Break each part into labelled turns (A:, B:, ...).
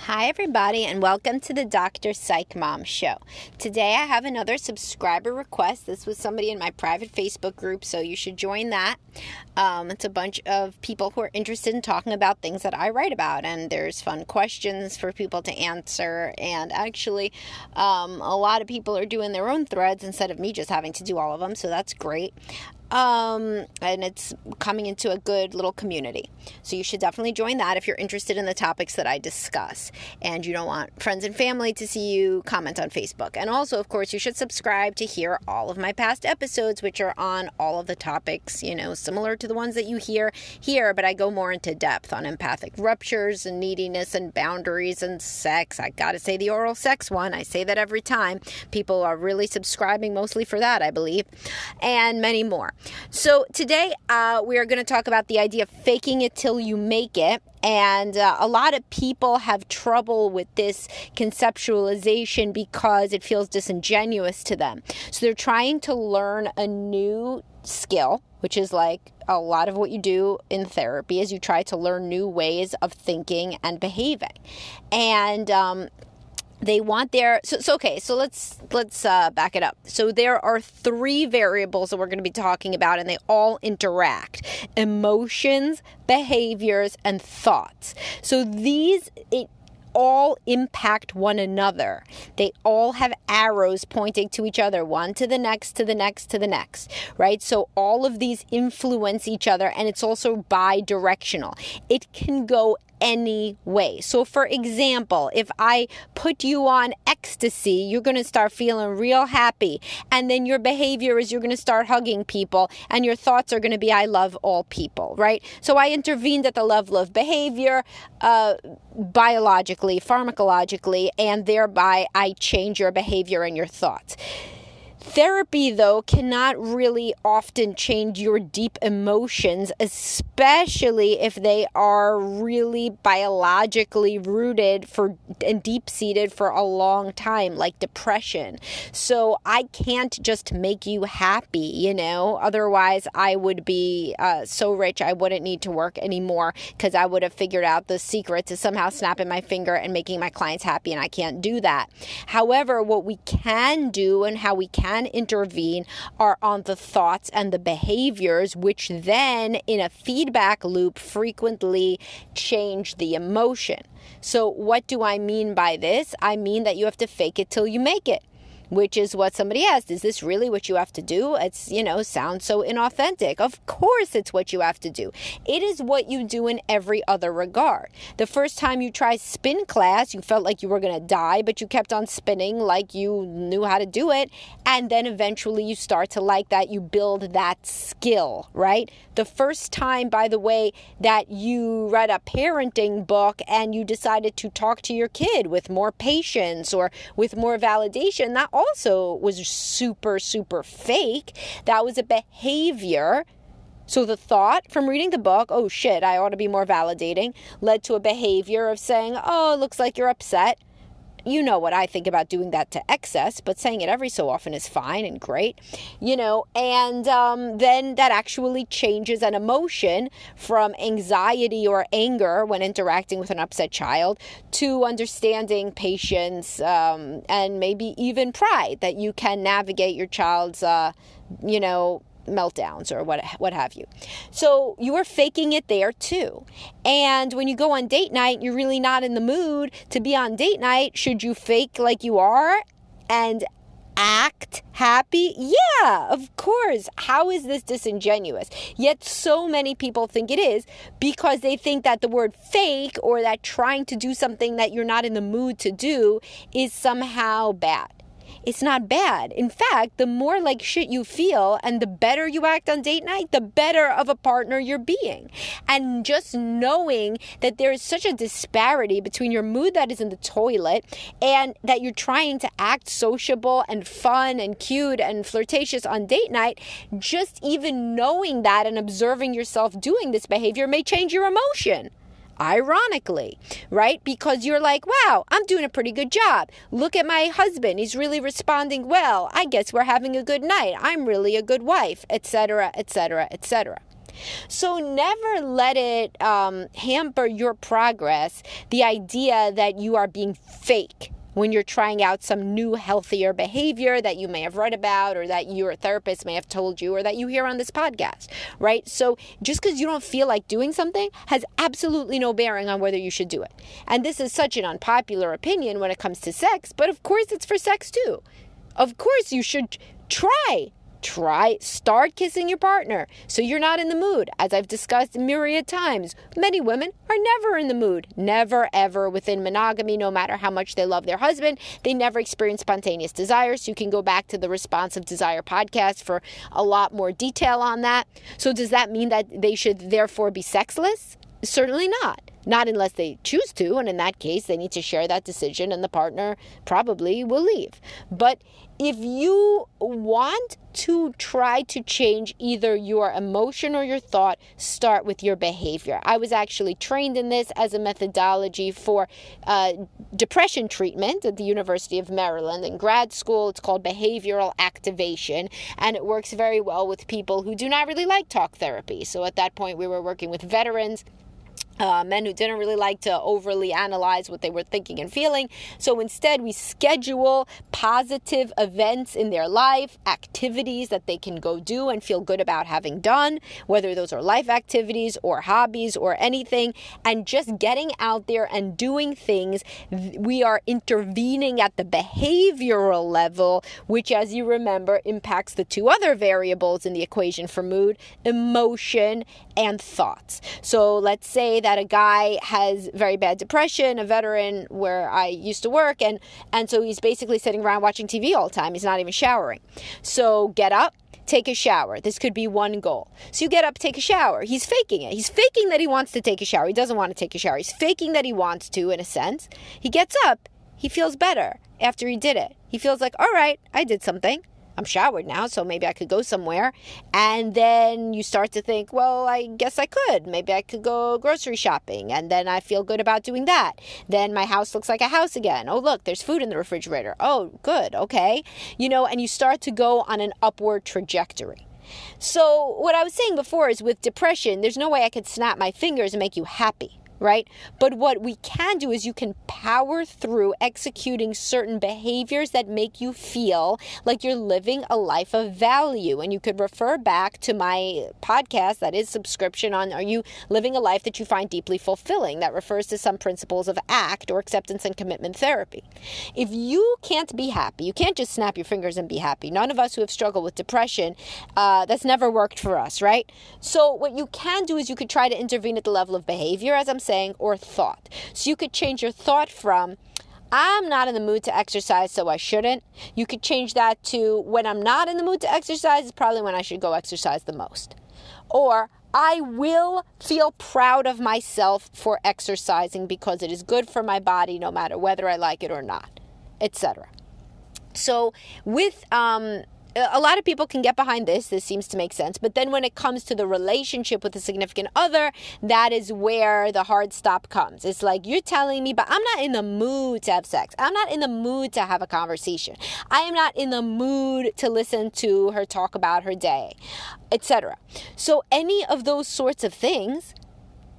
A: Hi, everybody, and welcome to the Dr. Psych Mom Show. Today, I have another subscriber request. This was somebody in my private Facebook group, so you should join that. It's a bunch of people who are interested in talking about things that I write about, and there's fun questions for people to answer. And actually, a lot of people are doing their own threads instead of me just having to do all of them, so that's great. And it's coming into a good little community. So you should definitely join that if you're interested in the topics that I discuss and you don't want friends and family to see you comment on Facebook. And also, of course, you should subscribe to hear all of my past episodes, which are on all of the topics, similar to the ones that you hear here, but I go more into depth on empathic ruptures and neediness and boundaries and sex. I gotta say the oral sex one. I say that every time. People are really subscribing mostly for that, I believe, and many more. So today we are going to talk about the idea of faking it till you make it. And a lot of people have trouble with this conceptualization because it feels disingenuous to them. So they're trying to learn a new skill, which is like a lot of what you do in therapy is you try to learn new ways of thinking and behaving. And they want their, so let's back it up. So there are three variables that we're going to be talking about, and they all interact: emotions, behaviors, and thoughts. So these all impact one another. They all have arrows pointing to each other, one to the next, to the next, to the next, right? So all of these influence each other, and it's also bi-directional. It can go any way. So for example, if I put you on ecstasy, you're going to start feeling real happy. And then your behavior is you're going to start hugging people, and your thoughts are going to be, I love all people, right? So I intervened at the level of behavior, biologically, pharmacologically, and thereby I change your behavior and your thoughts. Therapy, though, cannot really often change your deep emotions, especially if they are really biologically rooted and deep-seated for a long time, like depression. So I can't just make you happy, otherwise I would be so rich I wouldn't need to work anymore because I would have figured out the secret to somehow snapping my finger and making my clients happy, and I can't do that. However, what we can do and how we can intervene are on the thoughts and the behaviors, which then in a feedback loop frequently change the emotion. So what do I mean by this? I mean that you have to fake it till you make it, which is what somebody asked. Is this really what you have to do? It's, sounds so inauthentic. Of course it's what you have to do. It is what you do in every other regard. The first time you tried spin class, you felt like you were going to die, but you kept on spinning like you knew how to do it. And then eventually you start to like that. You build that skill, right? The first time, by the way, that you read a parenting book and you decided to talk to your kid with more patience or with more validation, that also was super, super fake. That was a behavior. So the thought from reading the book, oh shit, I ought to be more validating, led to a behavior of saying, oh, it looks like you're upset. You know what I think about doing that to excess, but saying it every so often is fine and great, and then that actually changes an emotion from anxiety or anger when interacting with an upset child to understanding, patience, and maybe even pride that you can navigate your child's, meltdowns or what have you. So you are faking it there too. And when you go on date night, you're really not in the mood to be on date night. Should you fake like you are and act happy? Yeah, of course. How is this disingenuous? Yet so many people think it is because they think that the word fake or that trying to do something that you're not in the mood to do is somehow bad. It's not bad. In fact, the more like shit you feel and the better you act on date night, the better of a partner you're being. And just knowing that there is such a disparity between your mood that is in the toilet and that you're trying to act sociable and fun and cute and flirtatious on date night, just even knowing that and observing yourself doing this behavior may change your emotion. Ironically, right? Because you're like, wow, I'm doing a pretty good job. Look at my husband. He's really responding well. I guess we're having a good night. I'm really a good wife, etc., etc., etc. So never let it hamper your progress, the idea that you are being fake when you're trying out some new healthier behavior that you may have read about or that your therapist may have told you or that you hear on this podcast, right? So just because you don't feel like doing something has absolutely no bearing on whether you should do it. And this is such an unpopular opinion when it comes to sex, but of course it's for sex too. Of course you should start kissing your partner so you're not in the mood. As I've discussed myriad times, many women are never in the mood. Never, ever within monogamy, no matter how much they love their husband, they never experience spontaneous desire. So you can go back to the Responsive Desire podcast for a lot more detail on that. So does that mean that they should therefore be sexless? Certainly not. Not unless they choose to, and in that case, they need to share that decision and the partner probably will leave. But if you want to try to change either your emotion or your thought, start with your behavior. I was actually trained in this as a methodology for depression treatment at the University of Maryland. In grad school, it's called behavioral activation, and it works very well with people who do not really like talk therapy. So at that point, we were working with veterans, men who didn't really like to overly analyze what they were thinking and feeling. So instead, we schedule positive events in their life, activities that they can go do and feel good about having done, whether those are life activities or hobbies or anything, and just getting out there and doing things. We are intervening at the behavioral level, which, as you remember, impacts the two other variables in the equation for mood: emotion and thoughts. So let's say that a guy has very bad depression, a veteran where I used to work, and so he's basically sitting around watching TV all the time. He's not even showering. So get up, take a shower. This could be one goal. So you get up, take a shower. He's faking it. He's faking that he wants to take a shower. He doesn't want to take a shower. He's faking that he wants to, in a sense. He gets up. He feels better after he did it. He feels like, all right, I did something. I'm showered now, so maybe I could go somewhere. And then you start to think, well, I guess I could. Maybe I could go grocery shopping. And then I feel good about doing that. Then my house looks like a house again. Oh, look, there's food in the refrigerator. Oh, good. Okay. And you start to go on an upward trajectory. So what I was saying before is with depression, there's no way I could snap my fingers and make you happy. Right? But what we can do is you can power through executing certain behaviors that make you feel like you're living a life of value. And you could refer back to my podcast, that is subscription on, are you living a life that you find deeply fulfilling? That refers to some principles of ACT, or acceptance and commitment therapy. If you can't be happy, you can't just snap your fingers and be happy. None of us who have struggled with depression, that's never worked for us, right? So what you can do is you could try to intervene at the level of behavior, as I'm saying, or thought. So you could change your thought from, I'm not in the mood to exercise, so I shouldn't. You could change that to, when I'm not in the mood to exercise, is probably when I should go exercise the most. Or, I will feel proud of myself for exercising because it is good for my body no matter whether I like it or not, etc. So with a lot of people can get behind this. This seems to make sense. But then when it comes to the relationship with a significant other, that is where the hard stop comes. It's like, you're telling me, but I'm not in the mood to have sex. I'm not in the mood to have a conversation. I am not in the mood to listen to her talk about her day, etc. So any of those sorts of things,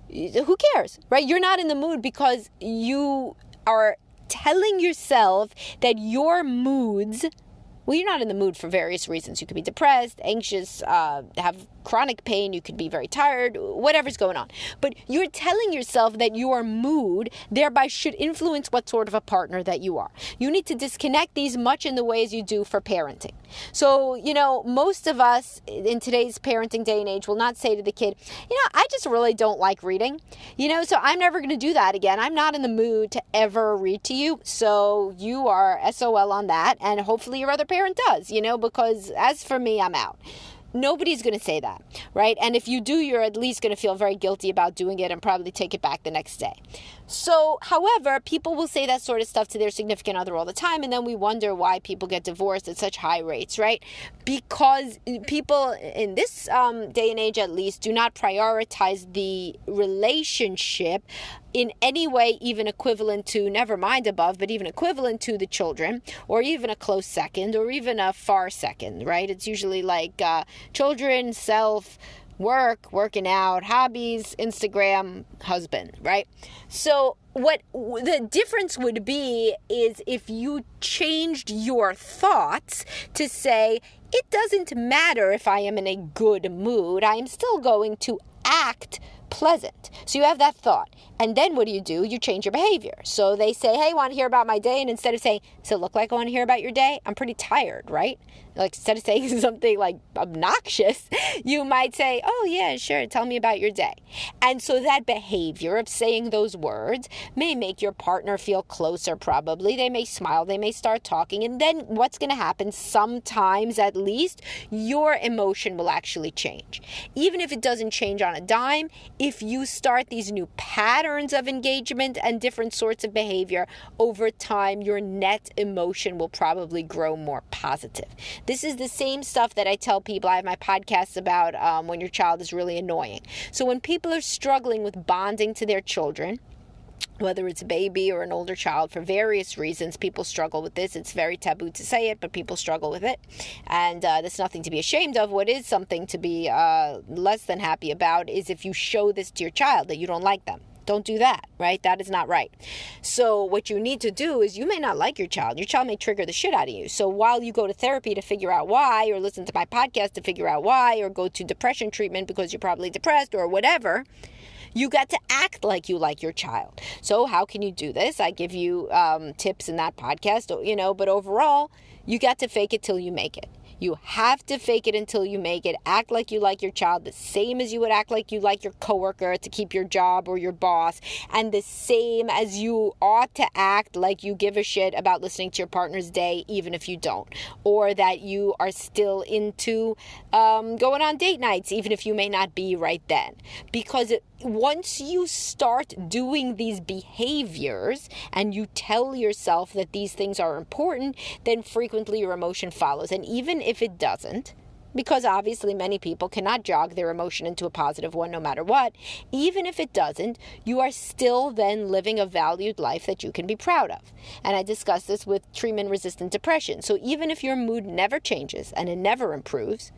A: who cares, right? You're not in the mood because you are telling yourself that your moods, well, you're not in the mood for various reasons. You could be depressed, anxious, have chronic pain. You could be very tired, whatever's going on. But you're telling yourself that your mood thereby should influence what sort of a partner that you are. You need to disconnect these much in the ways you do for parenting. So, most of us in today's parenting day and age will not say to the kid, I just really don't like reading. So I'm never going to do that again. I'm not in the mood to ever read to you. So you are SOL on that. And hopefully your other parent does, because as for me, I'm out. Nobody's going to say that, right? And if you do, you're at least going to feel very guilty about doing it and probably take it back the next day. So, however, people will say that sort of stuff to their significant other all the time, and then we wonder why people get divorced at such high rates, right? Because people in this day and age, at least, do not prioritize the relationship in any way even equivalent to, never mind above, but even equivalent to the children, or even a close second, or even a far second, right? It's usually like children, self, Work, working out, hobbies, Instagram, husband, right? So what the difference would be is if you changed your thoughts to say, it doesn't matter if I am in a good mood, I am still going to act pleasant. So you have that thought. And then what do? You change your behavior. So they say, hey, want to hear about my day? And instead of saying, does it look like I want to hear about your day? I'm pretty tired, right? Like, instead of saying something like obnoxious, you might say, oh, yeah, sure, tell me about your day. And so that behavior of saying those words may make your partner feel closer, probably. They may smile, they may start talking. And then what's going to happen, sometimes at least, your emotion will actually change. Even if it doesn't change on a dime, if you start these new patterns of engagement and different sorts of behavior, over time, your net emotion will probably grow more positive. This is the same stuff that I tell people. I have my podcast about when your child is really annoying. So when people are struggling with bonding to their children, whether it's a baby or an older child, for various reasons, people struggle with this. It's very taboo to say it, but people struggle with it. And there's nothing to be ashamed of. What is something to be less than happy about is if you show this to your child that you don't like them. Don't do that, right? That is not right. So what you need to do is, you may not like your child. Your child may trigger the shit out of you. So while you go to therapy to figure out why, or listen to my podcast to figure out why, or go to depression treatment because you're probably depressed or whatever, you got to act like you like your child. So how can you do this? I give you tips in that podcast, but overall, you got to fake it till you make it. You have to fake it until you make it. Act like you like your child, the same as you would act like you like your coworker to keep your job or your boss, and the same as you ought to act like you give a shit about listening to your partner's day, even if you don't, or that you are still into going on date nights, even if you may not be right then. Because once you start doing these behaviors and you tell yourself that these things are important, then frequently your emotion follows. And even if it doesn't, because obviously many people cannot jog their emotion into a positive one no matter what, even if it doesn't, you are still then living a valued life that you can be proud of. And I discussed this with treatment-resistant depression. So even if your mood never changes and it never improves,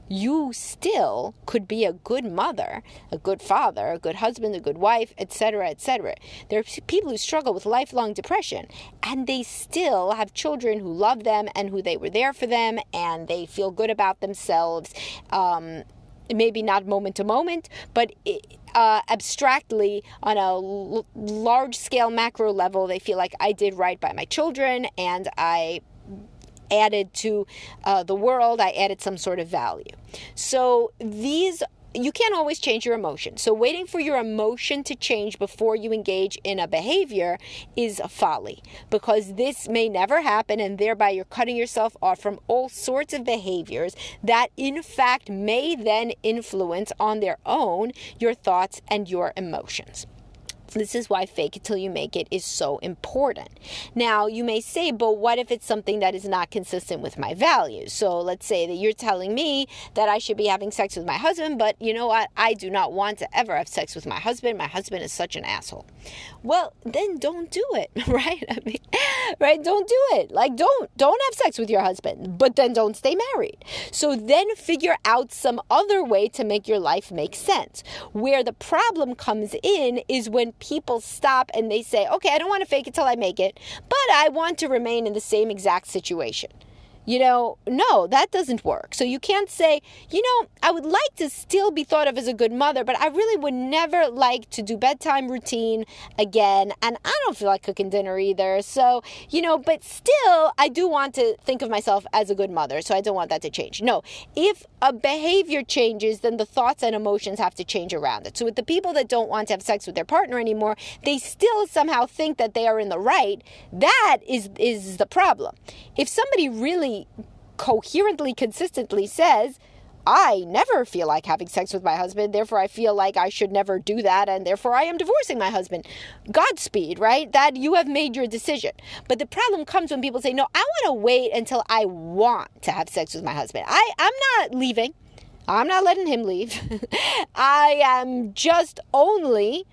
A: you still could be a good mother, a good father, a good husband, a good wife, etc., etc. There are people who struggle with lifelong depression, and they still have children who love them and who they were there for them, and they feel good about themselves. Maybe not moment to moment, but abstractly on a large-scale macro level, they feel like I did right by my children, and I added to the world, I added some sort of value. So you can't always change your emotion. So waiting for your emotion to change before you engage in a behavior is a folly, because this may never happen, and thereby you're cutting yourself off from all sorts of behaviors that in fact may then influence on their own your thoughts and your emotions. This is why fake it till you make it is so important. Now, you may say, but what if it's something that is not consistent with my values? So let's say that you're telling me that I should be having sex with my husband, but you know what? I do not want to ever have sex with my husband. My husband is such an asshole. Well, then don't do it, right? Right? Don't do it. Like, don't have sex with your husband, but then don't stay married. So then figure out some other way to make your life make sense. Where the problem comes in is when people stop and they say, okay, I don't want to fake it till I make it, but I want to remain in the same exact situation. No, that doesn't work. So you can't say, I would like to still be thought of as a good mother, but I really would never like to do bedtime routine again. And I don't feel like cooking dinner either. So, but still, I do want to think of myself as a good mother. So I don't want that to change. No, if a behavior changes, then the thoughts and emotions have to change around it. So with the people that don't want to have sex with their partner anymore, they still somehow think that they are in the right. That is the problem. If somebody really coherently, consistently says, I never feel like having sex with my husband, therefore I feel like I should never do that, and therefore I am divorcing my husband. Godspeed, right? That you have made your decision. But the problem comes when people say, no, I want to wait until I want to have sex with my husband. I'm not leaving. I'm not letting him leave. I am just only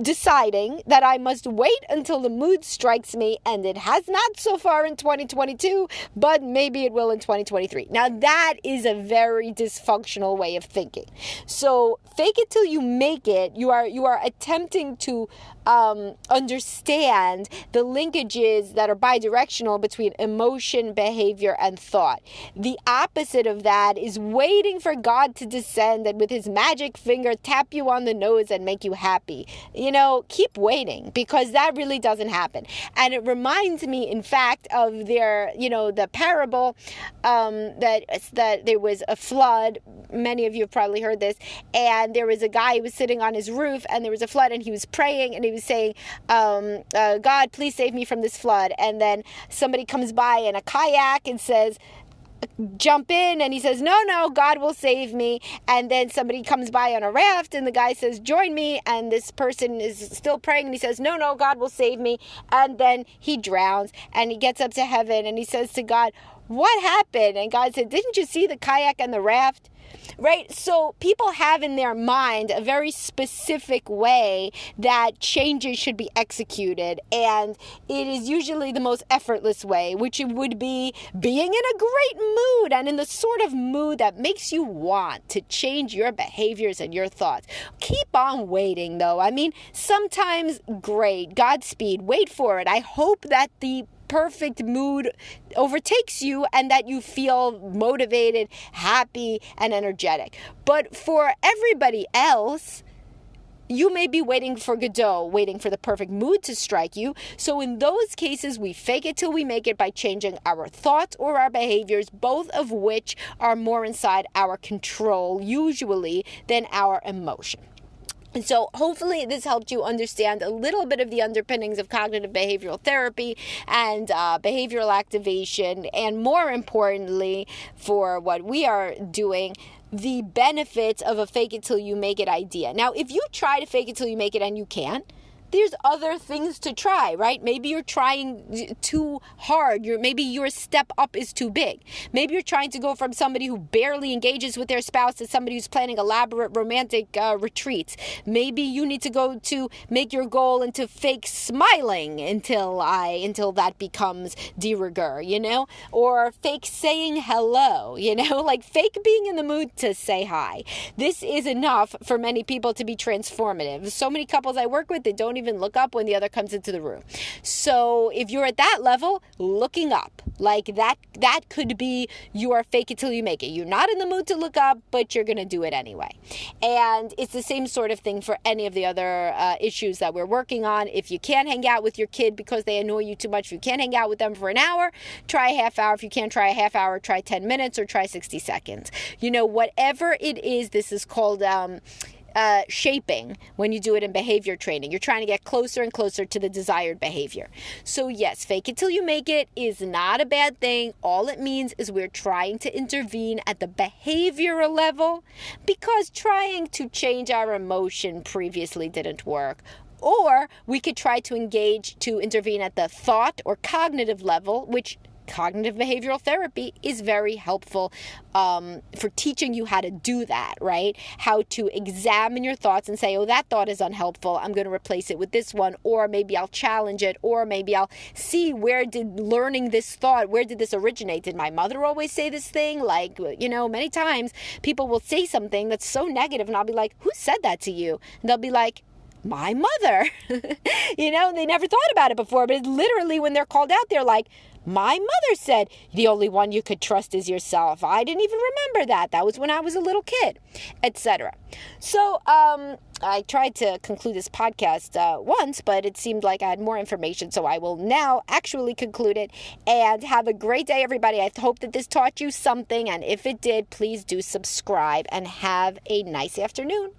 A: deciding that I must wait until the mood strikes me, and it has not so far in 2022, but maybe it will in 2023. Now, that is a very dysfunctional way of thinking. So, fake it till you make it. You are attempting to understand the linkages that are bidirectional between emotion, behavior, and thought. The opposite of that is waiting for God to descend and with his magic finger tap you on the nose and make you happy. Keep waiting, because that really doesn't happen. And it reminds me, in fact, of the parable that there was a flood. Many of you have probably heard this. And there was a guy who was sitting on his roof, and there was a flood, and he was praying, and he was saying, God, please save me from this flood. And then somebody comes by in a kayak and says, jump in, and he says, no, God will save me. And then somebody comes by on a raft, and the guy says, join me, and this person is still praying, and he says, no, God will save me. And then he drowns, and he gets up to heaven, and he says to God, what happened? And God said, didn't you see the kayak and the raft? Right? So people have in their mind a very specific way that changes should be executed. And it is usually the most effortless way, which it would be being in a great mood and in the sort of mood that makes you want to change your behaviors and your thoughts. Keep on waiting, though. Sometimes great. Godspeed. Wait for it. I hope that the perfect mood overtakes you and that you feel motivated, happy, and energetic. But for everybody else, you may be waiting for Godot, waiting for the perfect mood to strike you. So in those cases, we fake it till we make it by changing our thoughts or our behaviors, both of which are more inside our control, usually, than our emotion. And so hopefully this helped you understand a little bit of the underpinnings of cognitive behavioral therapy and behavioral activation, and more importantly, for what we are doing, the benefits of a fake it till you make it idea. Now, if you try to fake it till you make it and you can't, there's other things to try, right? Maybe you're trying too hard. Maybe your step up is too big. Maybe you're trying to go from somebody who barely engages with their spouse to somebody who's planning elaborate romantic retreats. Maybe you need to go to make your goal into fake smiling until that becomes de rigueur, or fake saying hello, like fake being in the mood to say hi. This is enough for many people to be transformative. So many couples I work with, they don't even look up when the other comes into the room. So if you're at that level, looking up, like that could be your fake it till you make it. You're not in the mood to look up, but you're going to do it anyway. And it's the same sort of thing for any of the other issues that we're working on. If you can't hang out with your kid because they annoy you too much, if you can't hang out with them for an hour, try a half hour. If you can't try a half hour, try 10 minutes or try 60 seconds. Whatever it is, this is called shaping when you do it in behavior training. You're trying to get closer and closer to the desired behavior. So yes, fake it till you make it is not a bad thing. All it means is we're trying to intervene at the behavioral level, because trying to change our emotion previously didn't work. Or we could try to intervene at the thought or cognitive level, which cognitive behavioral therapy is very helpful for teaching you how to do that, right? How to examine your thoughts and say, oh, that thought is unhelpful. I'm going to replace it with this one. Or maybe I'll challenge it. Or maybe I'll see, where did learning this thought, where did this originate? Did my mother always say this thing? Like, many times people will say something that's so negative and I'll be like, who said that to you? And they'll be like, my mother. They never thought about it before, but it's literally when they're called out, they're like, my mother said the only one you could trust is yourself. I didn't even remember that. That was when I was a little kid, etc. So I tried to conclude this podcast once, but it seemed like I had more information. So I will now actually conclude it. And have a great day, everybody. I hope that this taught you something. And if it did, please do subscribe and have a nice afternoon.